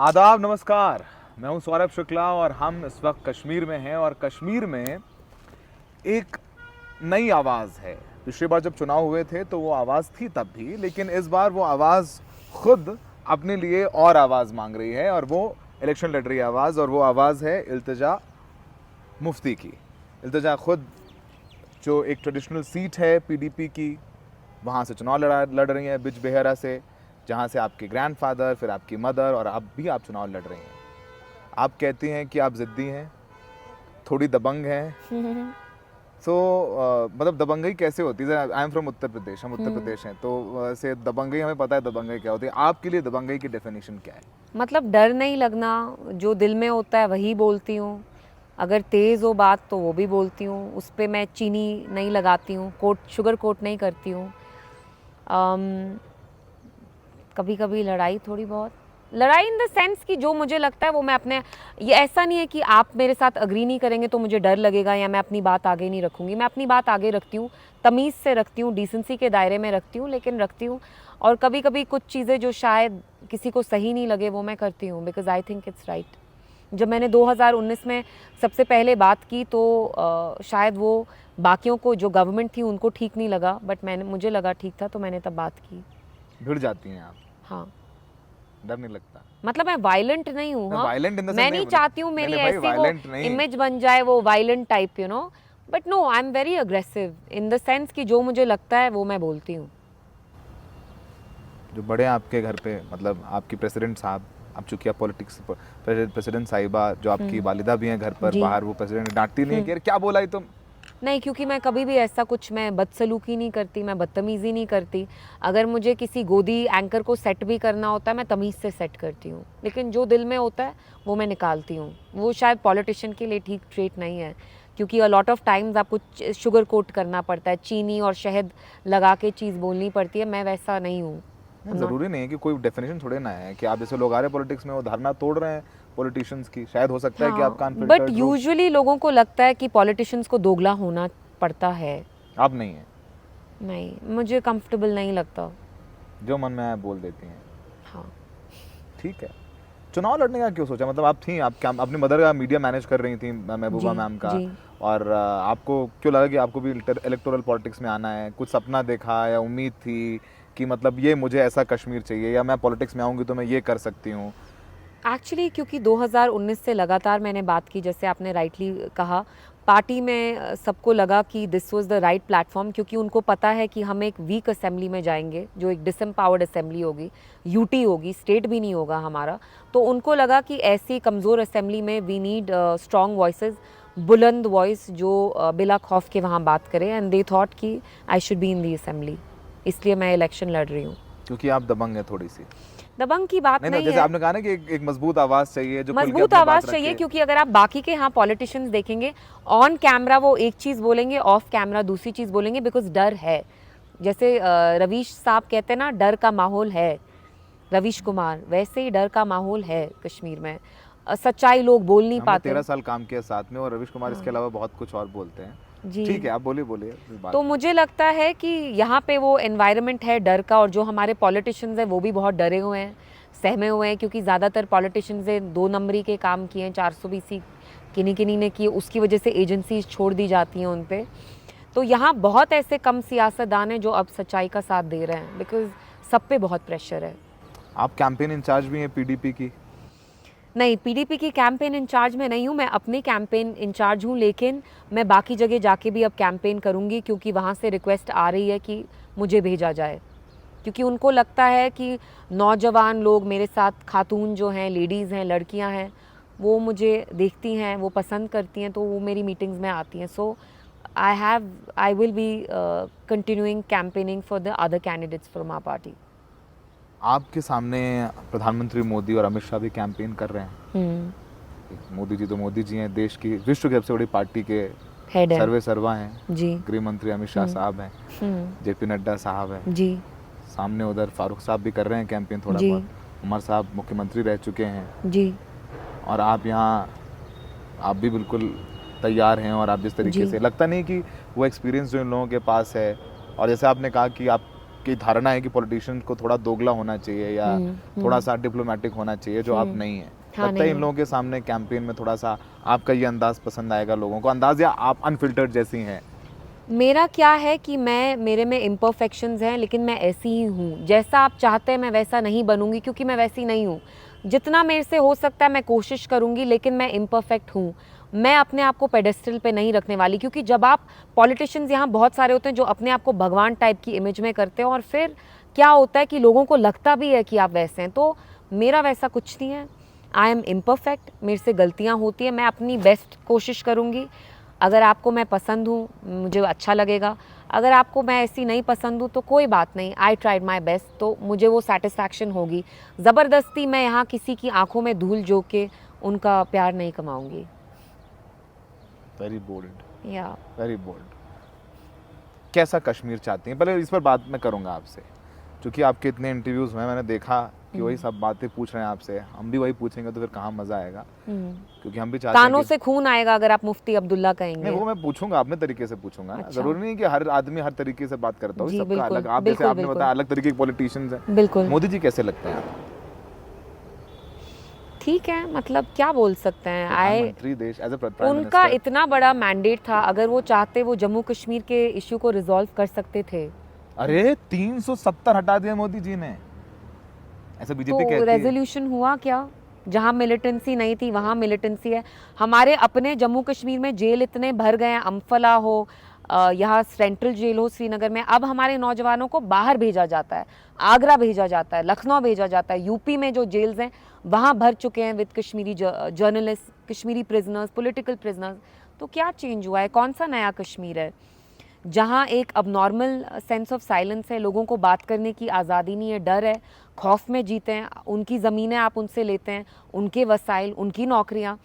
आदाब, नमस्कार। मैं हूं सौरभ शुक्ला और हम इस वक्त कश्मीर में हैं और कश्मीर में एक नई आवाज़ है। पिछली बार जब चुनाव हुए थे तो वो आवाज़ थी तब भी, लेकिन इस बार वो आवाज़ खुद अपने लिए और आवाज़ मांग रही है और वो इलेक्शन लड़ रही है आवाज़, और वो आवाज़ है इल्तिजा मुफ्ती की। इल्तिजा खुद जो एक ट्रेडिशनल सीट है पीडीपी की, वहाँ से चुनाव लड़ रही हैं बिजबेहरा से, जहाँ से आपके ग्रैंडफादर, फिर आपकी मदर और अब भी आप चुनाव लड़ रही हैं। आप कहती हैं कि आप ज़िद्दी हैं, थोड़ी दबंग हैं। मतलब दबंगई कैसे होती है? I am from Uttar Pradesh, हम उत्तर प्रदेश हैं, तो वैसे दबंगई हमें पता है दबंगई क्या होती है। आपके लिए दबंगई की डेफिनेशन क्या है? मतलब डर नहीं लगना, जो दिल में होता है वही बोलती हूँ। अगर तेज़ हो बात तो वो भी बोलती हूँ, उस पर मैं चीनी नहीं लगाती हूँ, शुगर कोट नहीं करती हूँ। कभी कभी लड़ाई, थोड़ी बहुत लड़ाई इन द सेंस कि जो मुझे लगता है वो मैं अपने, ये ऐसा नहीं है कि आप मेरे साथ अग्री नहीं करेंगे तो मुझे डर लगेगा या मैं अपनी बात आगे नहीं रखूँगी। मैं अपनी बात आगे रखती हूँ, तमीज़ से रखती हूँ, डिसेंसी के दायरे में रखती हूँ, लेकिन रखती हूँ। और कभी कभी कुछ चीज़ें जो शायद किसी को सही नहीं लगे वो मैं करती हूँ, because I think it's right. जब मैंने 2019 में सबसे पहले बात की तो शायद वो बाकियों को, जो गवर्नमेंट थी, उनको ठीक नहीं लगा, बट मुझे लगा ठीक था, तो मैंने तब बात की। भिड़ जाती हैं आप? हाँ, डर नहीं लगता? मतलब मैं वायलेंट नहीं हूँ। हाँ, वायलेंट इन द मैं सेंस नहीं चाहती हूँ मेरी ऐसी वो इमेज बन जाए, वो violent type, but no, I am very aggressive in the sense कि जो मुझे लगता है वो मैं बोलती हूँ। जो बड़े आपके घर पे, मतलब आपकी प्रेसिडेंट साहब, आप चूंकि आप पॉलिटिक्स, प्रेसिडेंट साहिबा जो आपकी वालिदा भी हैं घर पर, जी। बाहर वो प्रेसिडेंट डांटती नहीं है कि यार क्या बोला ही तुम? नहीं, क्योंकि मैं कभी भी ऐसा कुछ, मैं बदसलूकी नहीं करती, मैं बदतमीज़ी नहीं करती। अगर मुझे किसी गोदी एंकर को सेट भी करना होता है, मैं तमीज़ से सेट करती हूँ, लेकिन जो दिल में होता है वो मैं निकालती हूँ। वो शायद पॉलिटिशियन के लिए ठीक ट्रेट नहीं है, क्योंकि अ लॉट ऑफ टाइम्स आपको शुगर कोट करना पड़ता है, चीनी और शहद लगा के चीज़ बोलनी पड़ती है। मैं वैसा नहीं हूँ। ज़रूरी नहीं है कि कोई डेफिनेशन थोड़े ना है कि आप जैसे लोग आ रहे हैं पॉलिटिक्स में वो धारणा तोड़ रहे हैं पॉलिटिशियंस की। शायद हो सकता है कि आप हाँ, बट अनफिल्टर्ड लोग। यूजुअली लोगों को लगता है कि पॉलिटिशियंस को दोगला होना पड़ता है। आप नहीं है? नहीं, मुझे कंफर्टेबल नहीं लगता। जो मन में आए बोल देती हैं। हाँ। ठीक है। चुनाव लड़ने का क्यों सोचा? मतलब आप थी, आप क्या अपनी मदर का मीडिया मैनेज कर रही थी, महबूबा जी। मैम का, जी। और आपको क्यों लगा कि आपको भी इलेक्टोरल पॉलिटिक्स में आना है? कुछ सपना देखा या उम्मीद थी कि मतलब ये मुझे ऐसा कश्मीर चाहिए, या मैं पॉलिटिक्स में आऊँगी तो मैं ये कर सकती हूँ? एक्चुअली क्योंकि 2019 से लगातार मैंने बात की, जैसे आपने राइटली कहा, पार्टी में सबको लगा कि this was the right platform, क्योंकि उनको पता है कि हम एक वीक असेंबली में जाएंगे, जो एक डिसएम्पावर्ड असेंबली होगी, यूटी होगी, स्टेट भी नहीं होगा हमारा। तो उनको लगा कि ऐसी कमज़ोर असेंबली में वी नीड स्ट्रॉन्ग वॉइसेस, बुलंद वॉइस जो बिला खौफ के वहाँ बात करें, एंड दे थॉट कि I should be in the assembly. इसलिए मैं इलेक्शन लड़ रही हूँ। क्योंकि आप दबंग हैं थोड़ी सी? दबंग की बात नहीं, नहीं जैसे है। आपने कहा ना कि एक मजबूत आवाज़ चाहिए जो खुल के मजबूत अपनी आवाज बात चाहिए, रखे। क्योंकि अगर आप बाकी के यहाँ पॉलिटिशियंस देखेंगे, ऑन कैमरा वो एक चीज बोलेंगे, ऑफ कैमरा दूसरी चीज बोलेंगे, बिकॉज डर है। जैसे रवीश साहब कहते हैं ना, डर का माहौल है, रवीश कुमार, वैसे ही डर का माहौल है कश्मीर में। सच्चाई लोग बोल नहीं हमने पाते। 13 साल काम किया साथ में, और रवीश कुमार इसके हाँ। अलावा बहुत कुछ और बोलते हैं। जी। ठीक है, आप बोलिए बोलिए इस बात तो पे। मुझे लगता है कि यहाँ पे वो एनवायरनमेंट है डर का, और जो हमारे पॉलिटिशियंस हैं वो भी बहुत डरे हुए हैं, सहमे हुए हैं, क्योंकि ज़्यादातर पॉलिटिशियंस ने 2 नंबरी के काम किए हैं, 420 किन्हीं किन्हीं ने किए, उसकी वजह से एजेंसीज छोड़ दी जाती हैं उन पे। तो यहाँ बहुत ऐसे कम सियासतदान हैं जो अब सच्चाई का साथ दे रहे हैं, बिकॉज सब पे बहुत प्रेशर है। आप कैंपेन इंचार्ज भी हैं पीडीपी की? नहीं, पीडीपी की कैंपेन इंचार्ज में नहीं हूँ, मैं अपनी कैंपेन इंचार्ज हूँ, लेकिन मैं बाकी जगह जाके भी अब कैंपेन करूँगी, क्योंकि वहाँ से रिक्वेस्ट आ रही है कि मुझे भेजा जाए, क्योंकि उनको लगता है कि नौजवान लोग मेरे साथ, खातून जो हैं, लेडीज़ हैं, लड़कियाँ हैं, वो मुझे देखती हैं, वो पसंद करती हैं, तो वो मेरी मीटिंग्स में आती हैं। So I will be continuing campaigning for the other candidates from our party. आपके सामने प्रधानमंत्री मोदी और अमित शाह भी कैंपेन कर रहे हैं। मोदी जी तो मोदी जी हैं, देश की, विश्व की सबसे बड़ी पार्टी के हेड है। सर्वे सर्वा हैं। जी। गृह मंत्री अमित शाह साहब हैं, जेपी नड्डा साहब हैं, जी। सामने उधर फारूक साहब भी कर रहे हैं कैंपेन थोड़ा जी। बहुत, उमर साहब मुख्यमंत्री रह चुके हैं, जी। और आप यहाँ, आप भी बिल्कुल तैयार हैं, और आप जिस तरीके जी। से, लगता नहीं कि वो एक्सपीरियंस जो इन लोगों के पास है, और जैसे आपने कहा कि आप आपकी धारणा है कि पॉलिटिशियन को थोड़ा दोगला होना चाहिए या थोड़ा सा डिप्लोमेटिक होना चाहिए, जो आप नहीं है। हाँ, लगता है नहीं इन है। लोगों के सामने कैंपेन में थोड़ा सा आपका ये अंदाज पसंद आएगा लोगों को, अंदाज, या आप अनफिल्टर्ड जैसी हैं? मेरा क्या है कि मेरे में इम्परफेक्शंस हैं, लेकिन मैं ऐसी ही हूँ। जैसा आप चाहते हैं मैं वैसा नहीं बनूंगी, क्योंकि मैं वैसी नहीं हूँ। जितना मेरे से हो सकता है मैं कोशिश करूंगी, लेकिन मैं इम्परफेक्ट हूँ। मैं अपने आप को पेडेस्टल पे नहीं रखने वाली, क्योंकि जब आप पॉलिटिशियंस यहाँ बहुत सारे होते हैं जो अपने आप को भगवान टाइप की इमेज में करते हैं, और फिर क्या होता है कि लोगों को लगता भी है कि आप वैसे हैं। तो मेरा वैसा कुछ नहीं है। आई एम इम्परफेक्ट, मेरे से गलतियाँ होती हैं, मैं अपनी बेस्ट कोशिश करूँगी। अगर आपको मैं पसंद हूँ, मुझे अच्छा लगेगा। अगर आपको मैं ऐसी नहीं पसंद हूँ तो कोई बात नहीं, आई ट्राइड माई बेस्ट, तो मुझे वो सेटिस्फैक्शन होगी। ज़बरदस्ती मैं यहाँ किसी की आंखों में धूल झोंक के उनका प्यार नहीं कमाऊंगी। वेरी बोल्ड, या वेरी बोल्ड। कैसा कश्मीर चाहती हैं? पहले इस पर बात मैं करूंगा आपसे, क्योंकि आपके इतने इंटरव्यूज में मैंने देखा कि वही सब बातें पूछ रहे हैं आपसे, हम भी वही पूछेंगे तो फिर कहाँ मजा आएगा, क्योंकि हम भी चाहते हैं कानों कि... से खून आएगा अगर आप मुफ्ती अब्दुल्ला कहेंगे। नहीं, वो मैं पूछूंगा, अपने तरीके से पूछूंगा। अच्छा। जरूरी नहीं कि हर आदमी हर तरीके से बात करता हो, जी, सबका बिल्कुल, अलग। आप जैसे बिल्कुल, आपने बिल्कुल। बताया अलग तरीके के पॉलिटिशियंस हैं। बिल्कुल मोदी जी कैसे लगते हैं आपको? ठीक है, मतलब क्या बोल सकते हैं। प्रधानमंत्री देश, एज ए प्राइम उनका मिनिस्टर। इतना बड़ा मैंडेट था, अगर वो चाहते वो जम्मू कश्मीर के इशू को रिजॉल्व कर सकते थे। अरे 370 हटा दिया मोदी जी ने, ऐसा बीजेपी तो कहती है। रेजोल्यूशन हुआ क्या? जहाँ मिलिटेंसी नहीं थी वहाँ मिलिटेंसी है। हमारे अपने जम्मू कश्मीर में जेल इतने भर गए हैं, अम्फला हो, यहाँ सेंट्रल जेल हो श्रीनगर में, अब हमारे नौजवानों को बाहर भेजा जाता है, आगरा भेजा जाता है, लखनऊ भेजा जाता है। यूपी में जो जेल्स हैं वहाँ भर चुके हैं with Kashmiri journalist, Kashmiri prisoners, political prisoners. तो क्या चेंज हुआ है? कौन सा नया कश्मीर है? जहाँ एक अबनॉर्मल सेंस ऑफ साइलेंस है, लोगों को बात करने की आज़ादी नहीं है, डर है, खौफ में जीते हैं। उनकी ज़मीनें आप उनसे लेते हैं, उनके वसाइल, उनकी नौकरियाँ।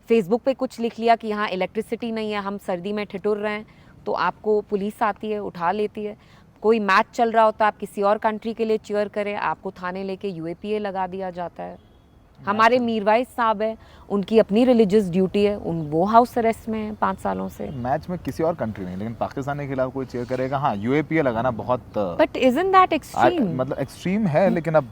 फेसबुक पे कुछ लिख लिया कि यहाँ इलेक्ट्रिसिटी नहीं है, हम सर्दी में ठिठुर रहे हैं, तो आपको पुलिस आती है, उठा लेती है। कोई मैच चल रहा होता है, आप किसी और कंट्री के लिए चीयर करें, आपको थाने लेके यूएपीए लगा दिया जाता है। हमारे मीरवाइज साहब है, उनकी अपनी रिलीजियस ड्यूटी है, वो हाउस अरेस्ट में है 5 सालों से। मैच में किसी और कंट्री नहीं, लेकिन पाकिस्तान के खिलाफ कोई चेयर करेगा। हाँ, यूएपीए लगाना बहुत, बट इजंट दैट एक्सट्रीम? मतलब एक्सट्रीम है, लेकिन अब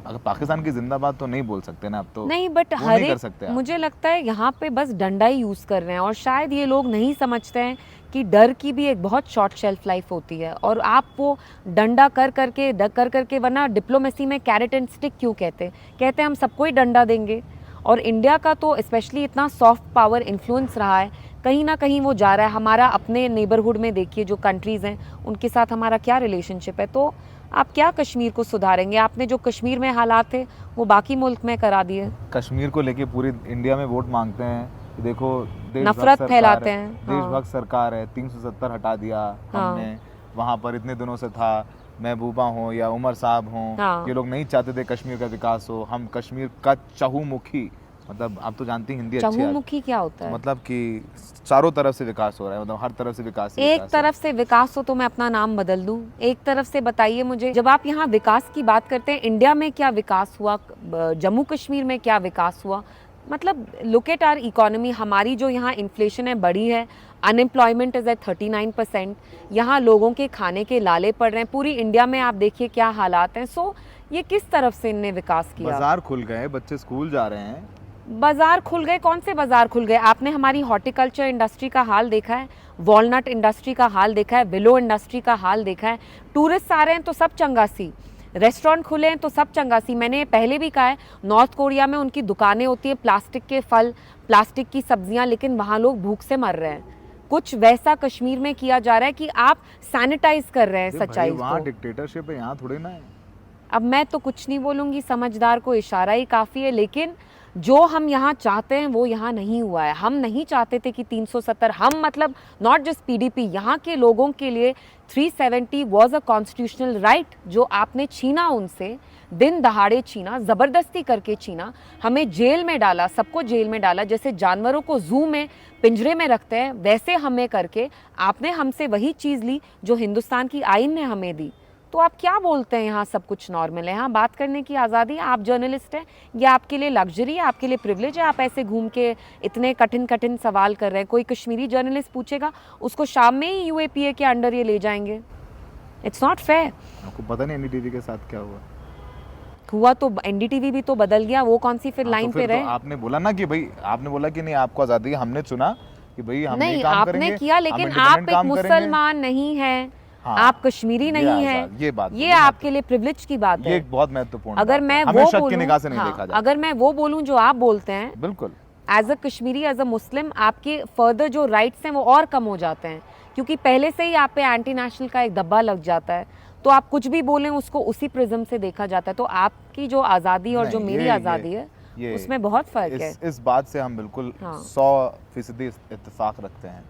अगर पाकिस्तान की जिंदाबाद तो नहीं बोल सकते ना अब तो। नहीं, बट वो हर नहीं कर एक, सकते आप। मुझे लगता है यहाँ पे बस डंडा ही यूज़ कर रहे हैं, और शायद ये लोग नहीं समझते हैं कि डर की भी एक बहुत शॉर्ट शेल्फ लाइफ होती है। और आप वो डंडा कर करके, वरना डिप्लोमेसी में कैरेट एंड स्टिक क्यों कहते हैं हम सबको ही डंडा देंगे। और इंडिया का तो स्पेशली इतना सॉफ्ट पावर इन्फ्लुएंस रहा है, कहीं ना कहीं वो जा रहा है। हमारा अपने नेबरहुड में देखिए जो कंट्रीज़ हैं, उनके साथ हमारा क्या रिलेशनशिप है। तो आप क्या कश्मीर को सुधारेंगे? आपने जो कश्मीर में हालात थे वो बाकी मुल्क में करा दिए। कश्मीर को लेके पूरी इंडिया में वोट मांगते हैं कि देखो देशभक्त नफरत सरकार फैलाते है, हैं। हाँ। देशभक्त सरकार है, 370 हटा दिया हाँ। हमने। वहाँ पर इतने दिनों से था, महबूबा हो या उमर साहब हो, हाँ। ये लोग नहीं चाहते थे कश्मीर का विकास हो। हम कश्मीर का चहुमुखी, मतलब आप तो जानती हैं हिंदी अच्छी है, चहुमुखी क्या होता है? मतलब कि चारों तरफ से विकास हो रहा है, मतलब हर तरफ से विकास ही एक विकास है। तरफ से विकास हो तो मैं अपना नाम बदल दूं। एक तरफ से बताइए मुझे, जब आप यहाँ विकास की बात करते हैं, इंडिया में क्या विकास हुआ, जम्मू कश्मीर में क्या विकास हुआ? मतलब लुक एट आवर इकोनॉमी, हमारी जो यहाँ इन्फ्लेशन है बढ़ी है, अनएम्प्लॉयमेंट इज़ एट 39%, यहाँ लोगों के खाने के लाले पड़ रहे हैं। पूरी इंडिया में आप देखिए क्या हालात हैं। सो ये किस तरफ से इनने विकास किया? बाजार खुल गए, बच्चे स्कूल जा रहे हैं। बाजार खुल गए? कौन से बाजार खुल गए? आपने हमारी हॉर्टिकल्चर इंडस्ट्री का हाल देखा है, वॉलनट इंडस्ट्री का हाल देखा है, विलो इंडस्ट्री का हाल देखा है? टूरिस्ट आ रहे हैं तो सब चंगासी, रेस्टोरेंट खुले हैं तो सब चंगासी। मैंने पहले भी कहा है, नॉर्थ कोरिया में उनकी दुकानें होती है, प्लास्टिक के फल, प्लास्टिक की सब्जियां, लेकिन वहाँ लोग भूख से मर रहे हैं। कुछ वैसा कश्मीर में किया जा रहा है कि आप सैनिटाइज कर रहे हैं सच्चाई वहाँ को। डिक्टेटरशिप है, यहाँ थोड़ी ना है। अब मैं तो कुछ नहीं बोलूँगी, समझदार को इशारा ही काफ़ी है। लेकिन जो हम यहाँ चाहते हैं वो यहाँ नहीं हुआ है। हम नहीं चाहते थे कि 370, हम मतलब नॉट जस्ट पीडीपी, यहाँ के लोगों के लिए 370 वाज अ कॉन्स्टिट्यूशनल राइट, जो आपने छीना उनसे, दिन दहाड़े छीना, ज़बरदस्ती करके छीना, हमें जेल में डाला, सबको जेल में डाला। जैसे जानवरों को जू में पिंजरे में रखते हैं, वैसे हमें करके आपने हमसे वही चीज़ ली जो हिंदुस्तान की आइन ने हमें दी। तो आप क्या बोलते हैं यहाँ सब कुछ नॉर्मल है, यहाँ बात करने की आज़ादी है? आप जर्नलिस्ट हैं, ये आपके लिए लग्जरी है, आपके लिए प्रिविलेज है? आप ऐसे घूम के इतने कठिन कठिन सवाल कर रहे हैं। कोई कश्मीरी जर्नलिस्ट पूछेगा, उसको शाम में ही यूएपीए के अंडर ये ले जाएंगे। It's not fair. आपको पता नहीं एनडीटीवी के साथ क्या हुआ? हुआ तो एनडीटीवी भी तो बदल गया, वो कौन सी फिर हाँ, लाइन तो फिर पे तो रहे? आपने बोला ना कि भाई, आपने बोला कि नहीं आपको आज़ादी है, हमने चुना कि भाई हम नहीं, ये काम आपने करेंगे, किया, हम लेकिन independent आप एक काम करेंगे। मुसलमान नहीं हैं, हाँ, आप कश्मीरी ये नहीं हैं, आज़ाद, ये बात ये बोली ना, आपके लिए प्रिविलेज की बात ये है। एक बहुत महत्वपूर्ण अगर बात मैं है, हमें वो शक की बोलूं, निगाह से नहीं हाँ, देखा जाता। अगर मैं वो बोलूं जो आप बोलते हैं, बिल्कुल। As a Kashmiri, as a Muslim, आपके फर्दर जो राइट्स हैं वो और कम हो जाते हैं, क्योंकि पहले से ही आप पे एंटी नेशनल का एक धब्बा लग जाता है, तो आप कुछ भी बोलें उसको उसी प्रिज्म से देखा जाता है। तो आपकी जो आज़ादी और जो नहीं, मेरी आज़ादी है उसमें बहुत फ़र्क है। इस बात से हम बिल्कुल हाँ। 100% इत्तेफाक रखते हैं।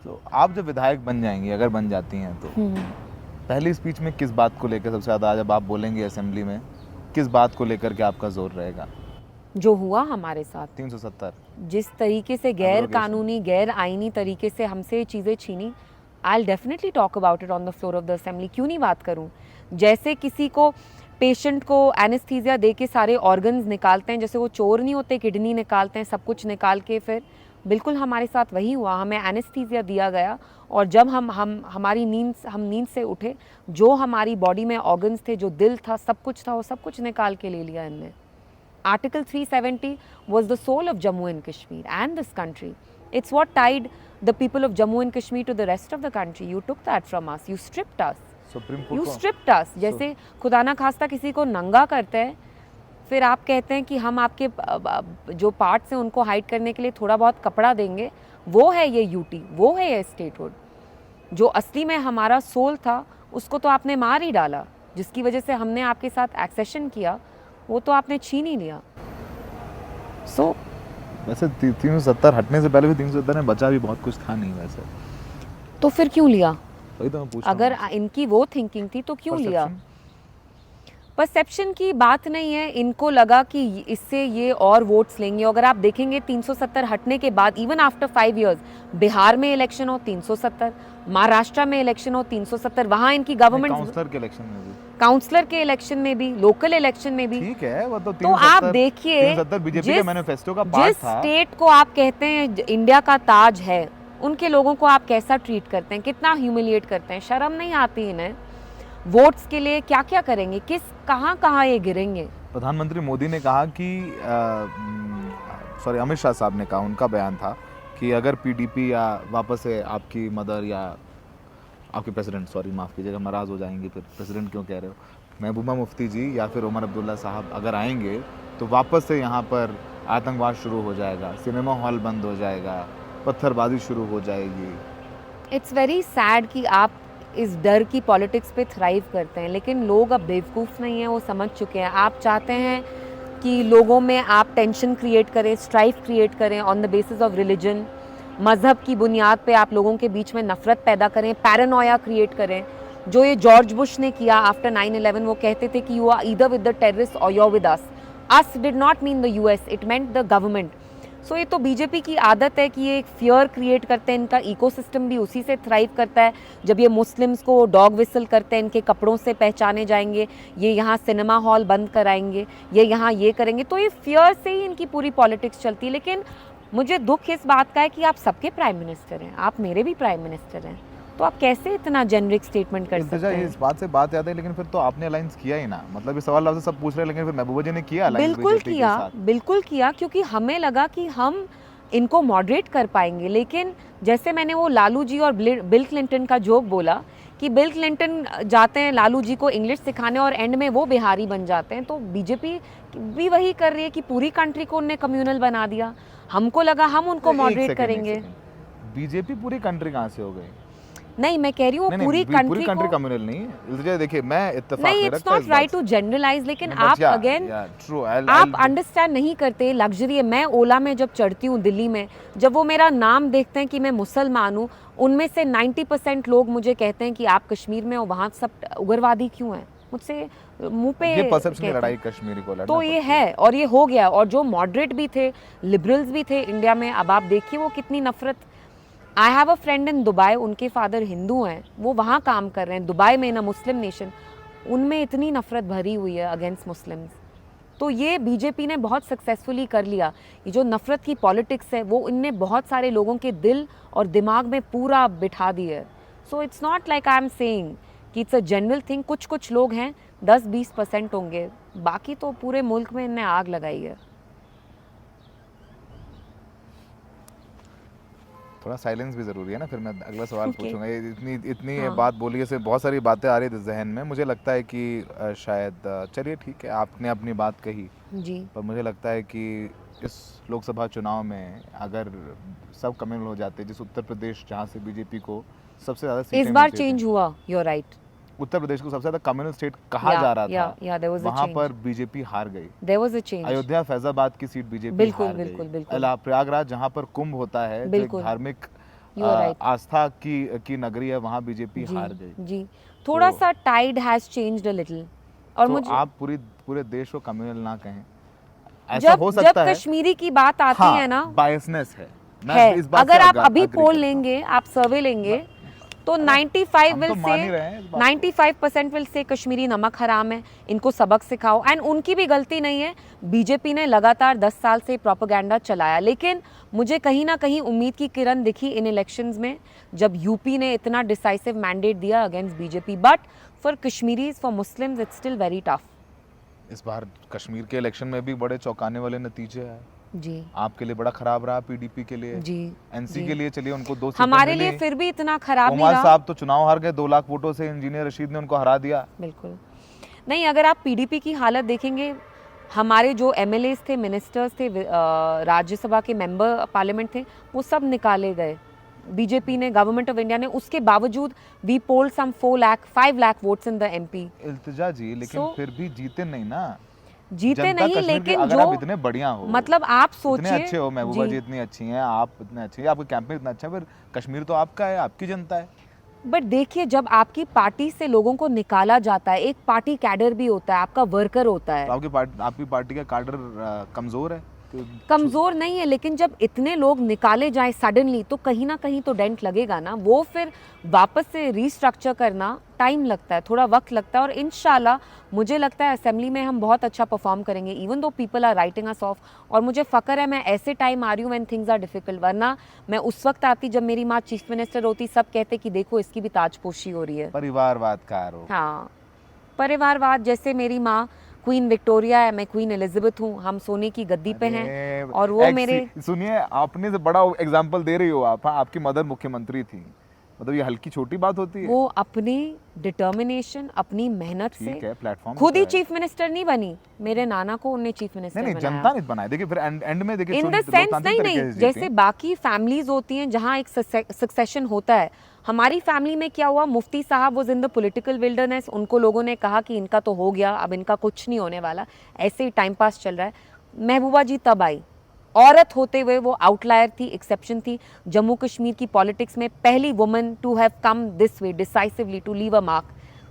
तो आप जब विधायक बन जाएंगी, अगर बन जाती हैं, तो पहली स्पीच में किस बात को लेकर सबसे ज़्यादा, जब आप बोलेंगे असेंबली में, किस बात को लेकर के आपका जोर रहेगा? जो हुआ हमारे साथ, 370, जिस तरीके से गैर Abrogation. कानूनी, गैर आईनी तरीके से हमसे चीज़ें छीनी, I will definitely talk about it on the floor of the assembly. क्यों नहीं बात करूं? जैसे किसी को, पेशेंट को एनेस्थीसिया दे के सारे ऑर्गन्स निकालते हैं, जैसे वो चोर नहीं होते, किडनी निकालते हैं, सब कुछ निकाल के, फिर बिल्कुल हमारे साथ वही हुआ। हमें एनेस्थीसिया दिया गया और जब हमारी हम नींद से उठे, जो हमारी बॉडी में ऑर्गन्स थे, जो दिल था, सब कुछ था, वो सब कुछ निकाल के ले लिया इनने। Article 370 was the soul of Jammu and Kashmir and this country. It's what tied the people of Jammu and Kashmir to the rest of the country. You took that from us. You stripped us. Supreme court You को stripped us. जैसे खुदा ना खास्ता किसी को नंगा करते हैं, फिर आप कहते हैं कि हम आपके जो पार्ट्स हैं उनको हाइड करने के लिए थोड़ा बहुत कपड़ा देंगे। वो है ये यूटी, वो है ये स्टेटहुड। जो असली में हमारा सोल था उसको तो आपने मार ही डाला, जिसकी वजह से हमने आपके साथ एक्सेशन किया, वो तो आपने छीन ही लिया। वैसे 370 हटने से पहले भी 370 में बचा भी बहुत कुछ था नहीं वैसे। तो फिर क्यों लिया? वही तो मैं पूछ रहा हूँ। अगर इनकी वो थिंकिंग थी तो क्यों लिया? Perception? परसेप्शन की बात नहीं है, इनको लगा कि इससे ये और वोट्स लेंगे। अगर आप देखेंगे 370 हटने के बाद, इवन आफ्टर 5 इयर्स, बिहार में इलेक्शन हो 370, महाराष्ट्र में इलेक्शन हो 370, वहाँ इनकी गवर्नमेंट, काउंसलर के इलेक्शन में भी, काउंसलर के इलेक्शन में भी, लोकल इलेक्शन में भी। ठीक है, वो तो तो आप देखिए, 370 बीजेपी के मैनिफेस्टो का पार्ट जिस था। स्टेट को आप कहते हैं इंडिया का ताज है, उनके लोगों को आप कैसा ट्रीट करते हैं, कितना ह्यूमिलिएट करते हैं। शर्म नहीं आती इन्हें? वोट्स के लिए क्या क्या करेंगे, कहाँ ये गिरेंगे। प्रधानमंत्री मोदी ने कहा कि सॉरी, अमित शाह साहब ने कहा, उनका बयान था कि अगर पीडीपी या वापस से आपकी मदर या आपके प्रेसिडेंट, सॉरी माफ़ कीजिएगा, नाराज़ हो जाएंगे, फिर प्रेसिडेंट क्यों कह रहे हो, महबूबा मुफ्ती जी या फिर उमर अब्दुल्ला साहब अगर आएंगे तो वापस से यहाँ पर आतंकवाद शुरू हो जाएगा, सिनेमा हॉल बंद हो जाएगा, पत्थरबाजी शुरू हो जाएगी। इट्स वेरी सैड कि आप इस डर की पॉलिटिक्स पे थ्राइव करते हैं, लेकिन लोग अब बेवकूफ़ नहीं हैं, वो समझ चुके हैं। आप चाहते हैं कि लोगों में आप टेंशन क्रिएट करें, स्ट्राइफ क्रिएट करें on the basis of religion, मज़हब की बुनियाद पे आप लोगों के बीच में नफ़रत पैदा करें, पैरानोया क्रिएट करें। जो ये जॉर्ज बुश ने किया आफ्टर 9/11, वो कहते थे कि you are either with the terrorist और you are with us. Us did not mean the US, it meant the government. So ये तो बीजेपी की आदत है कि ये एक फियर क्रिएट करते हैं, इनका इकोसिस्टम भी उसी से थ्राइव करता है। जब ये मुस्लिम्स को डॉग विसल करते हैं, इनके कपड़ों से पहचाने जाएंगे, ये यहाँ सिनेमा हॉल बंद कराएंगे, ये यहाँ ये करेंगे, तो ये फियर से ही इनकी पूरी पॉलिटिक्स चलती है। लेकिन मुझे दुख इस बात का है कि आप सबके प्राइम मिनिस्टर हैं, आप मेरे भी प्राइम मिनिस्टर हैं, तो आप कैसे इतना जेनरिक स्टेटमेंट कर सकते हैं? इस बात से बात याद है, लेकिन फिर तो आपने अलायंस किया ही ना, मतलब ये सवाल आपसे सब पूछ रहे हैं, लेकिन फिर महबूबा जी ने किया अलायंस? बिल्कुल किया, क्योंकि हमें लगा कि हम इनको मॉडरेट कर पाएंगे। लेकिन जैसे मैंने वो लालू जी और बिल क्लिंटन का जोक बोला कि बिल क्लिंटन जाते हैं लालू जी को इंग्लिश सिखाने और एंड में वो बिहारी बन जाते हैं, तो बीजेपी भी वही कर रही है कि पूरी कंट्री को उनने कम्युनल बना दिया। हमको लगा हम उनको मॉडरेट करेंगे। बीजेपी पूरी कंट्री कहाँ से हो गई? नहीं, मैं कह रही हूँ पूरी कंट्री कम्युनल नहीं। देखिए, मैं इत्तेफाक नहीं, it's not right to generalize, लेकिन आप अगेन आप अंडरस्टैंड नहीं करते लग्जरी है। मैं ओला में जब चढ़ती हूँ दिल्ली में, जब वो मेरा नाम देखते हैं कि मैं मुसलमान हूँ, उनमें से 90% लोग मुझे कहते हैं कि आप कश्मीर में हो, वहाँ सब उग्रवादी क्यों हैं? मुझसे मुंह पे ये परसेप्शन की लड़ाई कश्मीरी को लड़ना तो ये है, और ये हो गया। और जो मॉडरेट भी थे, लिबरल्स भी थे इंडिया में, अब आप देखिए वो कितनी नफरत। I have a friend in Dubai, उनके फादर हिंदू हैं, वो वहाँ काम कर रहे हैं दुबई में, इन अ मुस्लिम नेशन, उनमें इतनी नफरत भरी हुई है अगेंस्ट मुस्लिम्स। तो ये बीजेपी ने बहुत सक्सेसफुली कर लिया। ये जो नफरत की पॉलिटिक्स है वो इनने बहुत सारे लोगों के दिल और दिमाग में पूरा बिठा दी है। So it's not like I am saying कि इट्स अ जनरल थिंग। कुछ कुछ लोग हैं 10-20% होंगे, बाकी तो पूरे मुल्क में इनने आग लगाई है। थोड़ा साइलेंस भी ज़रूरी है ना, फिर मैं अगला सवाल Okay. पूछूंगा। ये इतनी इतनी हाँ। बात बोली से बहुत सारी बातें आ रही थी जहन में। मुझे लगता है कि शायद चलिए ठीक है, आपने अपनी बात कही, जी। पर मुझे लगता है कि इस लोकसभा चुनाव में अगर सब कम्युनल हो जाते, जिस उत्तर प्रदेश जहाँ से बीजेपी को सबसे ज़्यादा इस सीटें बार मिलती चेंज थी, हुआ, you are right. Uttar Pradesh को सबसे ज़्यादा कम्युनल स्टेट कहा जा रहा था, देयर वाज अ वहाँ पर चेंज, बीजेपी हार गई। There was a change. Ayodhya Faizabad की सीट बीजेपी बिल्कुल हार बिल्कुल गई। बिल्कुल प्रयागराज जहाँ पर कुंभ होता है, जो एक बिल्कुल, धार्मिक यू आर राइट। आस्था की नगरी है, वहाँ बीजेपी जी हार गई। जी, थोड़ा तो सा tide has changed a little. और तो मुझे आप पूरे देश को कम्युनल ना कहें, ऐसा जब हो जब सकता है। कश्मीरी की बात आती हाँ, है ना, बायसनेस है, मैं है, इस बात अगर से आप अभी अग्री पोल करता हूँ। लेंगे, आप सर्वे लेंगे, तो अरे, 95 हम विल तो से मान ही रहे हैं इस बात को। 95% विल से कश्मीरी नमक हराम है, इनको सबक सिखाओ। एंड उनकी भी गलती नहीं है, बीजेपी ने लगातार 10 साल से प्रोपेगेंडा चलाया। लेकिन मुझे कहीं ना कहीं उम्मीद की किरण दिखी इन इलेक्शंस में, जब यूपी ने इतना डिसाइसिव मैंडेट दिया against BJP. But for Kashmiris, for Muslims, it's still very tough. इस बार कश्मीर के इलेक्शन में भी बड़े चौंकाने वाले नतीजे आए। जी आपके लिए बड़ा खराब रहा, पीडीपी के लिए, जी एनसी जी, के लिए चलिए उनको 2 सीटें हमारे मिली। लिए फिर भी इतना खराब नहीं ओमार रहा। साहब तो चुनाव हार गए 2 लाख वोटों से, इंजीनियर रशीद ने उनको हरा दिया। बिल्कुल नहीं, अगर आप पीडीपी की हालत देखेंगे, हमारे जो एमएलएस थे, मिनिस्टर्स थे, राज्यसभा के मेंबर पार्लियामेंट थे, वो सब निकाले गए। बीजेपी ने, गवर्नमेंट ऑफ इंडिया ने, उसके बावजूद we poll some 5 lakh votes in the MP. Iltija ji, लेकिन So, फिर भी जीते नहीं ना। जीते जनता नहीं, कश्मीर की, लेकिन अगर जो आप इतने बढ़िया हो, मतलब आप इतने सोचिए। अच्छे हो, महबूबा जी जी, इतनी अच्छी हैं, आप इतने अच्छे हैं, आपका कैंपेन इतना अच्छा है, फिर कश्मीर तो आपका है, आपकी जनता है। बट देखिए, जब आपकी पार्टी से लोगों को निकाला जाता है, एक पार्टी कैडर भी होता है, आपका वर्कर होता तो है। आपकी पार्टी का कार्डर कमजोर है कमजोर नहीं है, लेकिन जब इतने लोग निकाले जाए सडनली, तो कहीं ना कहीं तो डेंट लगेगा ना। वो फिर वापस से रीस्ट्रक्चर करना टाइम लगता है, थोड़ा वक्त लगता है। और इंशाल्लाह मुझे लगता है असेंबली में हम बहुत अच्छा परफॉर्म करेंगे, even though people are writing us off. और मुझे फ़ख्र है, मैं ऐसे टाइम आ रही हूँ व्हेन थिंग्स आर डिफिकल्ट। वरना मैं उस वक्त आती जब मेरी माँ चीफ मिनिस्टर होती, सब कहते कि देखो इसकी भी ताजपोशी हो रही है। परिवारवाद का आरोप। हाँ, परिवारवाद, जैसे मेरी माँ क्वीन विक्टोरिया है, मैं क्वीन एलिजाबेथ हूँ, हम सोने की गद्दी पे हैं। और वो मेरे, सुनिए, आपने से बड़ा एग्जाम्पल दे रही हो आप। हाँ, आपकी मदर मुख्यमंत्री थी, मतलब ये हल्की छोटी बात होती है? वो अपनी डिटर्मिनेशन, अपनी मेहनत से ठीक है, प्लेटफॉर्म खुद तो ही है। चीफ मिनिस्टर नहीं बनी, मेरे नाना को उनने चीफ मिनिस्टर नहीं, बनाया। जनता ने बनाया। देखिए फिर एंड में देखिए इन द सेंस लोकतांत्रिक नहीं तरीके नहीं, से जैसे जीती। बाकी फैमिलीज होती हैं जहाँ एक सक्सेशन होता है, हमारी फैमिली में क्या हुआ, मुफ्ती साहब was in the political wilderness, उनको लोगों ने कहा कि इनका तो हो गया, अब इनका कुछ नहीं होने वाला, ऐसे ही टाइम पास चल रहा है। महबूबा जी तब आई, औरत होते हुए वो आउटलायर थी, एक्सेप्शन थी। जम्मू कश्मीर की पॉलिटिक्स में पहली woman to have come this way decisively to leave a mark.